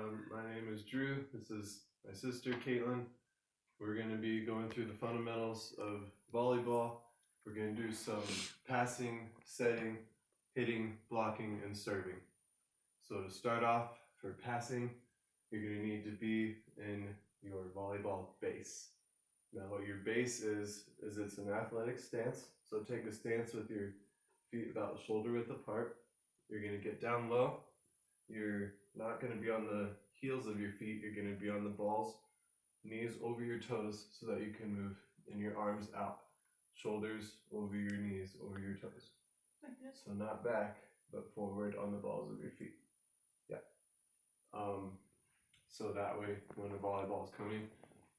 My name is Drew. This is my sister Caitlin. We're going to be going through the fundamentals of volleyball. We're going to do some passing, setting, hitting, blocking, and serving. So to start off, for passing, you're going to need to be in your volleyball base. Now what your base is it's an athletic stance. So take a stance with your feet about shoulder width apart. You're going to get down low. You're not going to be on the heels of your feet. You're going to be on the balls, knees over your toes so that you can move in your arms out. Shoulders over your knees, over your toes. Like this? So not back, but forward on the balls of your feet. Yeah. So that way, when the volleyball is coming,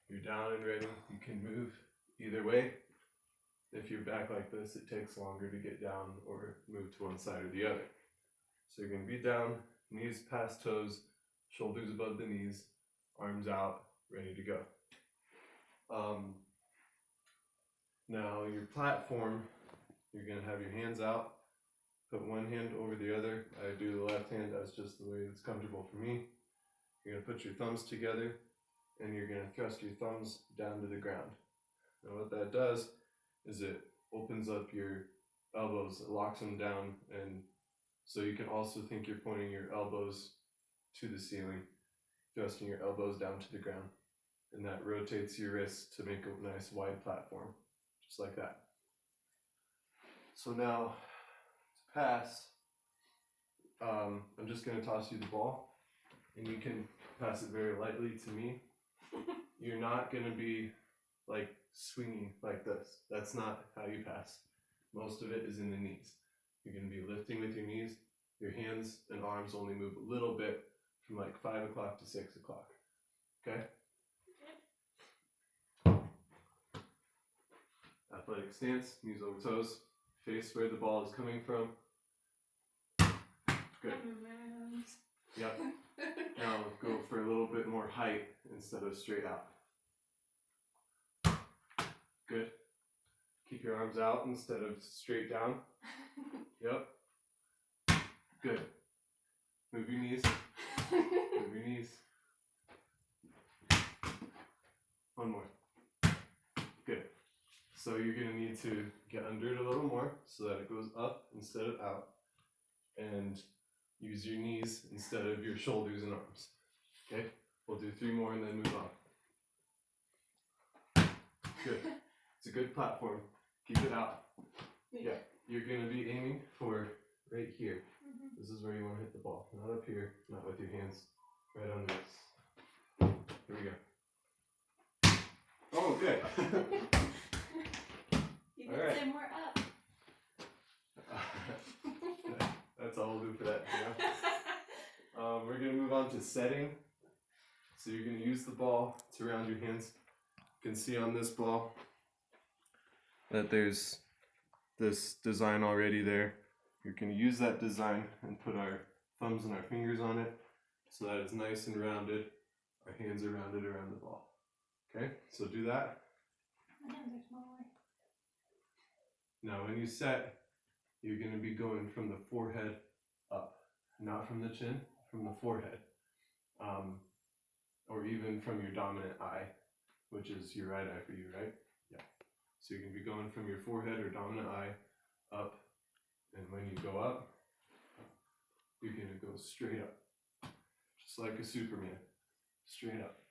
you're down and ready. You can move either way. If you're back like this, it takes longer to get down or move to one side or the other. So you're going to be down, knees past toes, shoulders above the knees, arms out, ready to go. Now your platform, you're going to have your hands out, put one hand over the other. I do the left hand, that's just the way it's comfortable for me. You're going to put your thumbs together and you're going to thrust your thumbs down to the ground. Now what that does is it opens up your elbows, it locks them down, and so you can also think you're pointing your elbows to the ceiling, thrusting your elbows down to the ground, and that rotates your wrists to make a nice wide platform, just like that. So now, to pass, I'm just going to toss you the ball, and you can pass it very lightly to me. You're not going to be like swinging like this. That's not how you pass. Most of it is in the knees. You're going to be lifting with your knees. Your hands and arms only move a little bit from like 5 o'clock to 6 o'clock. Okay? Athletic stance, knees over toes, face where the ball is coming from. Good. Yep. Now go for a little bit more height instead of straight out. Good. Keep your arms out instead of straight down. Yep. Good. Move your knees. Move your knees. One more. Good. So you're going to need to get under it a little more so that it goes up instead of out. And use your knees instead of your shoulders and arms. Okay? We'll do 3 more and then move on. Good. It's a good platform. Keep it out. Yeah. You're going to be aiming for right here. This is where you want to hit the ball. Not up here, not with your hands. Right on this. Here we go. Oh, good. You can say more up. That's all we'll do for that. Yeah. We're going to move on to setting. So you're going to use the ball to round your hands. You can see on this ball that there's this design already there. You're going to use that design and put our thumbs and our fingers on it so that it's nice and rounded. Our hands are rounded around the ball. Okay, so do that. My hands are smaller. Now when you set, you're going to be going from the forehead up, not from the chin, from the forehead. Or even from your dominant eye, which is your right eye for you, right? Yeah. So you're going to be going from your forehead or dominant eye up. And when you go up, you're going to go straight up, just like a Superman, straight up.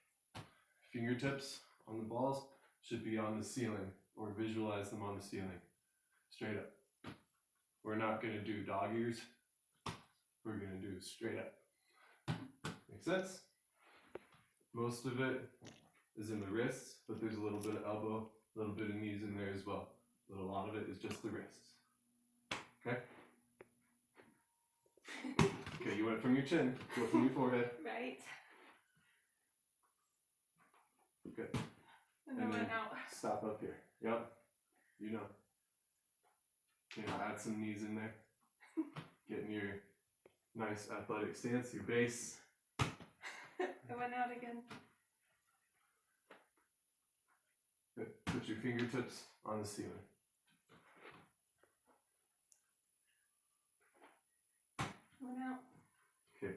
Fingertips on the balls should be on the ceiling, or visualize them on the ceiling, straight up. We're not going to do dog ears, we're going to do straight up. Make sense? Most of it is in the wrists, but there's a little bit of elbow, a little bit of knees in there as well. But a lot of it is just the wrists. Okay? Okay, you went from your chin, go from your forehead. Right. Good. And then out. Stop up here. Yep. You know. Add some knees in there. Getting your nice athletic stance, your base. It went out again. Good. Put your fingertips on the ceiling. Went out. Okay.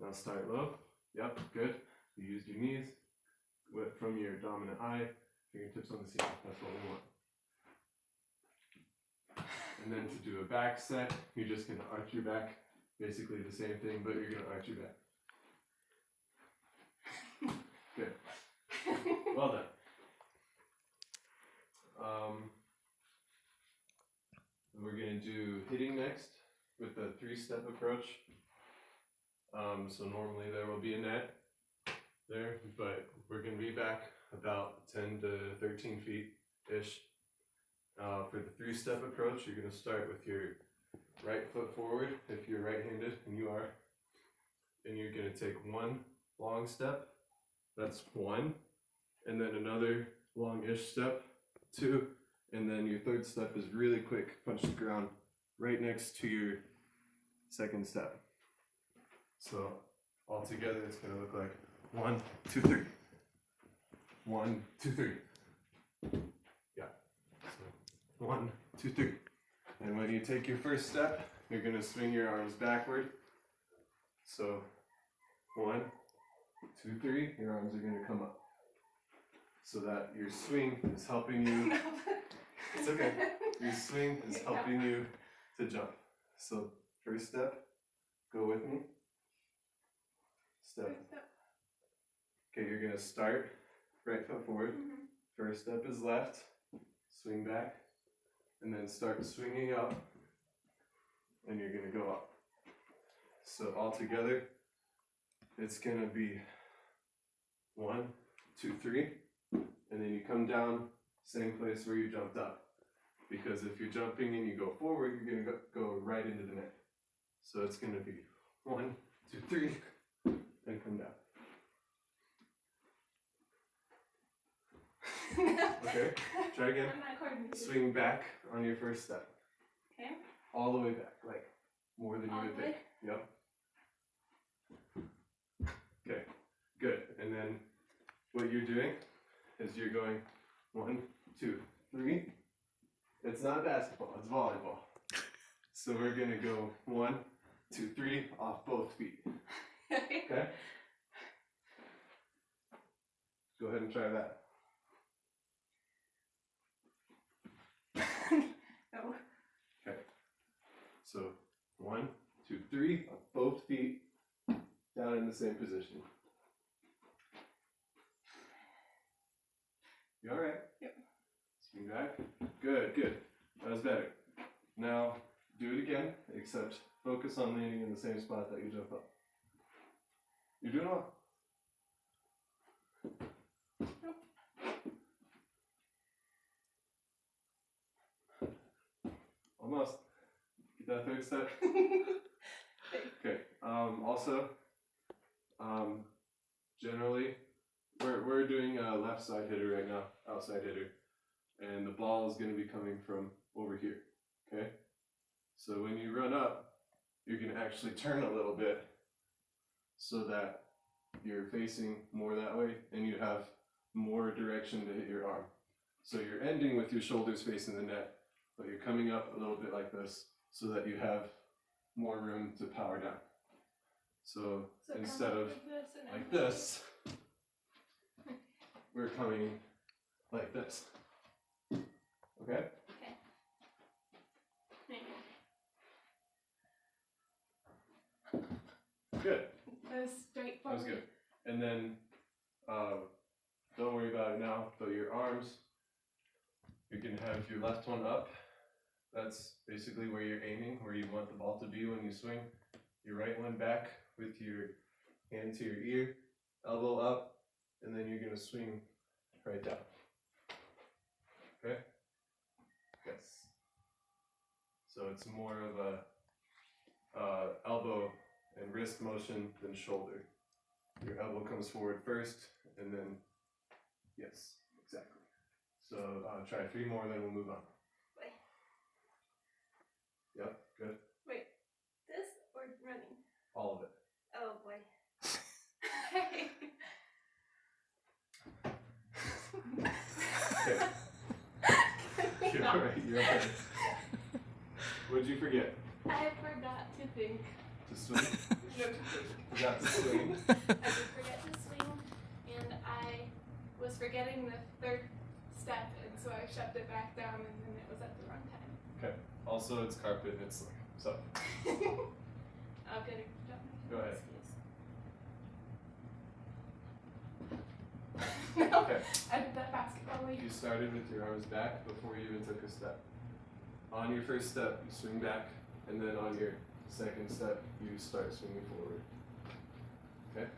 Now start low. Yep, good. You used your knees from your dominant eye, fingertips on the ceiling. That's what we want. And then to do a back set, you're just going to arch your back. Basically the same thing, but you're going to arch your back. Good. Well done. We're going to do hitting next with the 3-step approach. So normally there will be a net there, but we're going to be back about 10 to 13 feet-ish. For the 3-step approach, you're going to start with your right foot forward if you're right-handed, and you are. And you're going to take one long step, that's 1, and then another long-ish step, 2, and then your 3rd step is really quick, punch the ground right next to your 2nd step. So all together it's going to look like 1, 2, 3. 1, 2, 3. Yeah. So 1, 2, 3. And when you take your first step, you're going to swing your arms backward. So 1, 2, 3, your arms are going to come up. So that your swing is helping you. It's okay. Your swing is helping you to jump. So first step, go with me. Step. Okay, you're going to start right foot forward. First step is left, swing back, and then start swinging up, and you're going to go up. So all together, it's going to be 1, 2, 3, and then you come down, same place where you jumped up. Because if you're jumping and you go forward, you're going to go right into the net. So it's going to be 1, 2, 3, and come down. Okay, try again. I'm not coordinated. Swing back on your first step. Okay. All the way back, like more than you All would the think. way? Yep. Okay, good. And then what you're doing is you're going 1, 2, 3. It's not basketball, it's volleyball. So we're gonna go 1, 2, 3 off both feet. Okay? Go ahead and try that. No. Okay. So 1, 2, 3 off both feet, down in the same position. You alright? Yep. Swing back. Good, good. That was better. Now do it again, except focus on landing in the same spot that you jump up. You're doing well. Almost. Get that 3rd step. Okay. Also, generally, we're doing a left side hitter right now, outside hitter, and the ball is going to be coming from over here. Okay. So when you run up, you're going to actually turn a little bit so that you're facing more that way, and you have more direction to hit your arm. So you're ending with your shoulders facing the net, but you're coming up a little bit like this so that you have more room to power down. So instead of like this, we're coming like this. Okay? Good. That was straightforward. That was good. And then, don't worry about it now, but your arms, you can have your left one up. That's basically where you're aiming, where you want the ball to be when you swing. Your right one back with your hand to your ear, elbow up, and then you're going to swing right down. Okay? Yes. So it's more of a elbow and wrist motion than shoulder. Your elbow comes forward first, and then, yes, exactly. So try 3 more, then we'll move on. Wait. Yep, good. Wait, this or running? All of it. Oh boy. Okay. You're alright, you're alright. What'd you forget? I forgot to think. To swing? No, to think. Forgot to swing. I did forget to swing, and I was forgetting the third step, and so I shoved it back down, and then it was at the wrong time. Okay. Also, it's carpet and it's slick. So, I'll get a jump. Go ahead. No, okay. I did that basketball league. You started with your arms back before you even took a step. On your first step, you swing back, and then on your second step, you start swinging forward. Okay?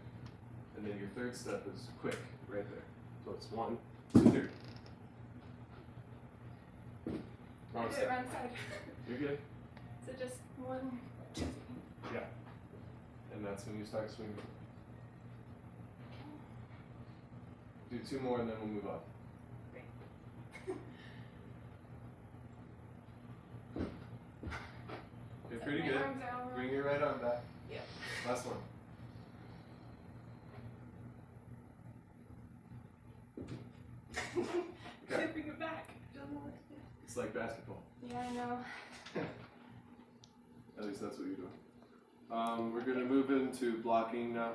And then your third step is quick, right there. So it's 1, 2, 3. I Wrong did it step. wrong side. You're good. So just 1, 2. Yeah. And that's when you start swinging. Do 2 more and then we'll move on. Okay, pretty My good. arms are all Bring your right arm back. Yep. Last one. Can't bring it back. Don't know what to do. It's like basketball. Yeah, I know. At least that's what you're doing. We're going to move into blocking now.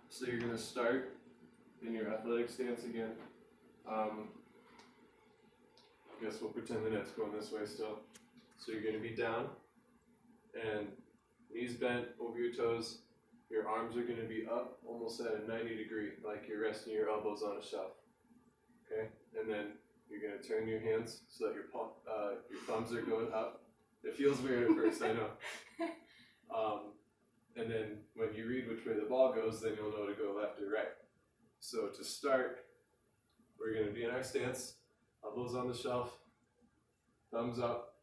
So you're going to start in your athletic stance again. I guess we'll pretend the net's going this way still. So you're going to be down and knees bent over your toes. Your arms are going to be up almost at a 90 degree, like you're resting your elbows on a shelf. Okay? And then you're going to turn your hands so that your thumbs are going up. It feels weird at first, I know. And then when you read which way the ball goes, then you'll know to go left or right. So to start, we're going to be in our stance, elbows on the shelf, thumbs up,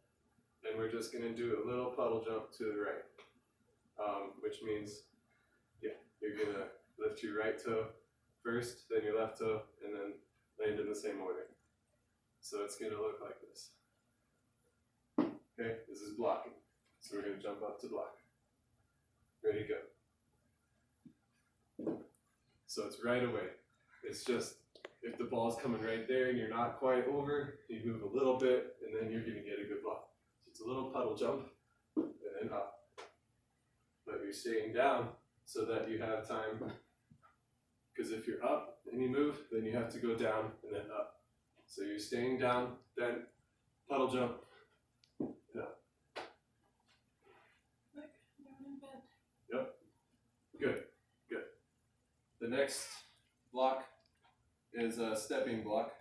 and we're just going to do a little puddle jump to the right, which means, yeah, you're going to lift your right toe first, then your left toe, and then land in the same order. So it's going to look like this. Okay, this is blocking. So we're going to jump up to block. Ready, go. So it's right away. It's just, if the ball's coming right there and you're not quite over, you move a little bit and then you're going to get a good block. So it's a little puddle jump and then up. But you're staying down so that you have time, because if you're up and you move, then you have to go down and then up. So you're staying down, then puddle jump, and up. Yep. Good. Good. The next block is a stepping block.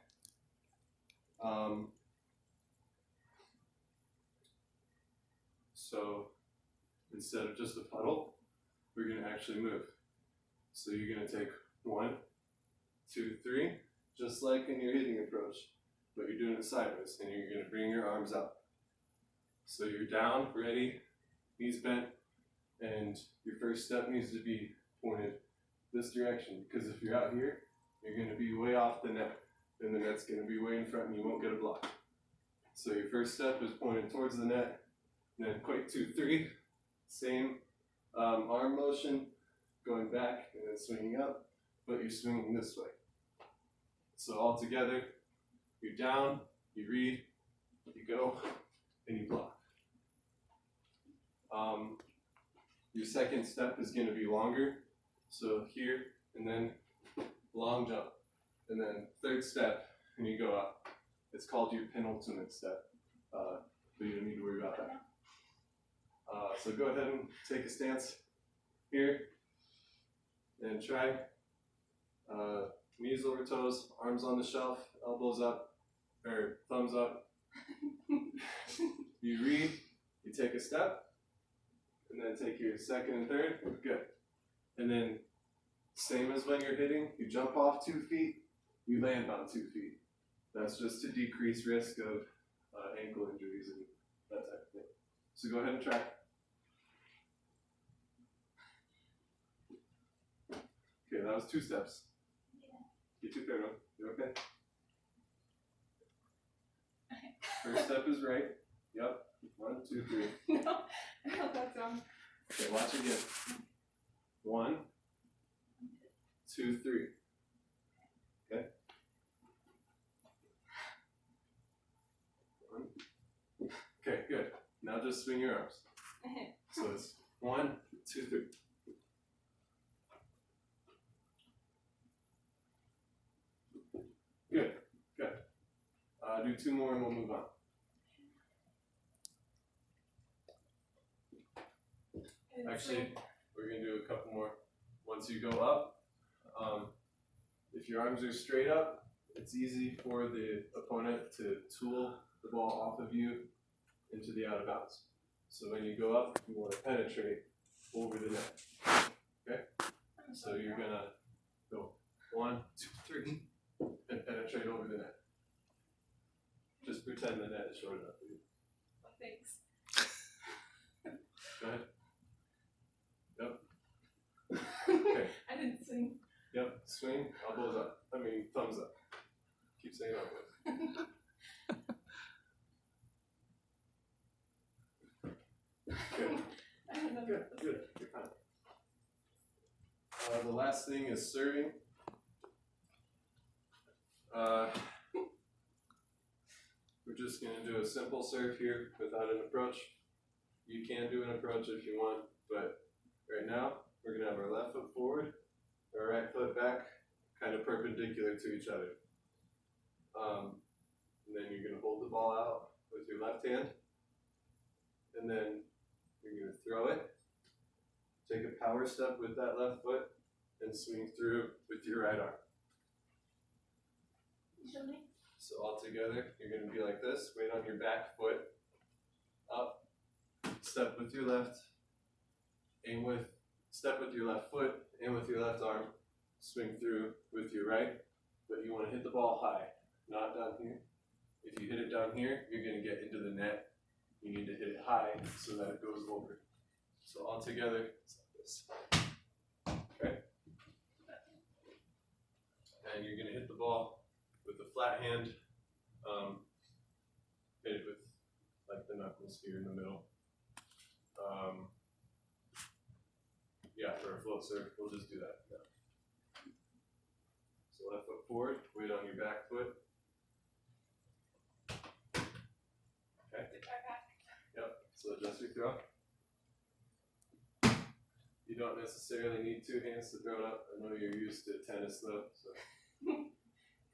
So instead of just a puddle, we're going to actually move. So you're going to take 1, 2, 3, just like in your hitting approach, but you're doing it sideways, and you're going to bring your arms up. So you're down, ready, knees bent, and your first step needs to be pointed this direction, because if you're out here, you're going to be way off the net, and the net's going to be way in front and you won't get a block. So your first step is pointed towards the net, and then quick 2, 3, same arm motion, going back and then swinging up, but you're swinging this way. So all together, you're down, you read, you go, and you block. Your second step is going to be longer, so here, and then long jump, and then third step, and you go up. It's called your penultimate step, but you don't need to worry about that. So go ahead and take a stance here, and try knees over toes, arms on the shelf, elbows up, or thumbs up. You read, you take a step, and then take your second and third, good. And then, same as when you're hitting, you jump off 2 feet, you land on 2 feet. That's just to decrease risk of ankle injuries and that type of thing. So go ahead and try. Okay, that was 2 steps. Yeah. Get your third one. You okay? First step is right. Yep. 1, 2, 3. No, I hope that's wrong. Okay, watch again. 1, 2, 3. Okay. 1. Okay, good. Now just swing your arms. So it's 1, 2, 3. Good, good. Do 2 more and we'll move on. And Actually, swing. we're going to do a couple more. Once you go up, if your arms are straight up, it's easy for the opponent to tool the ball off of you into the out of bounds. So when you go up, you want to penetrate over the net. Okay? So you're going to go 1, 2, 3, and penetrate over the net. Just pretend the net is short enough for you. Oh, thanks. Go ahead. Yep. Okay. I didn't swing. Yep. Swing, elbows up. Thumbs up. Keep saying elbows. Good. I don't know. Good. Good. You're fine. The last thing is serving. We're just going to do a simple serve here without an approach. You can do an approach if you want, but right now we're going to have our left foot forward, our right foot back, kind of perpendicular to each other. And then you're going to hold the ball out with your left hand, and then you're going to throw it, take a power step with that left foot, and swing through with your right arm. Show me. So all together, you're going to be like this, weight on your back foot, up, step with your left, step with your left foot, aim with your left arm, swing through with your right, but you want to hit the ball high, not down here. If you hit it down here, you're going to get into the net. You need to hit it high so that it goes over. So all together, it's like this. Okay? And you're going to hit the ball with the flat hand, hit it with like the knuckles here in the middle. Yeah, for a float serve, we'll just do that. Yeah. So left foot forward, weight on your back foot. Okay. Yep. So adjust your throw. You don't necessarily need 2 hands to throw it up. I know you're used to tennis though, so.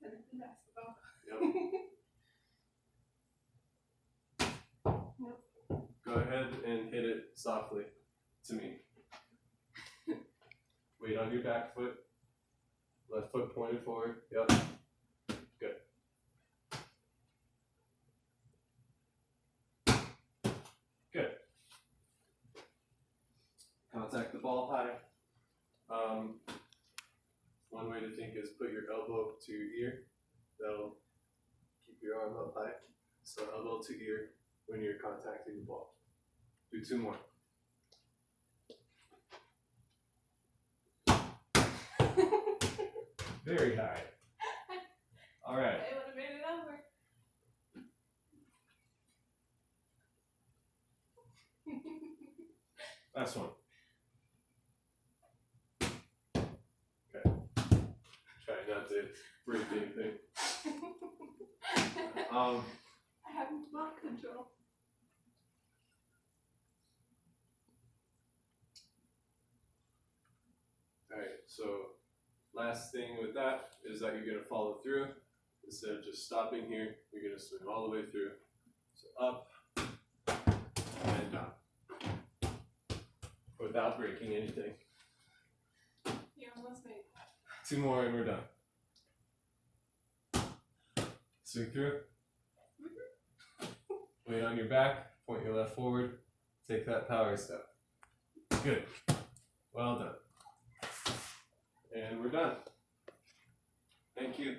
Tennis and basketball. Yep. Go ahead and hit it softly to me. Weight on your back foot. Left foot pointed forward. Yep. Good. Good. Contact the ball high. One way to think is put your elbow to your ear. That'll keep your arm up high. So elbow to ear when you're contacting the ball. Do 2 more. Very high. All right. I would have made it over. Last one. Okay. Try not to break anything. I have ball control. Alright, so last thing with that is that you're going to follow through. Instead of just stopping here, you're going to swing all the way through. So up and down. Without breaking anything. You almost made that. 2 more and we're done. Swing through. Weight on your back, point your left forward, take that power step. Good. Well done. And we're done. Thank you.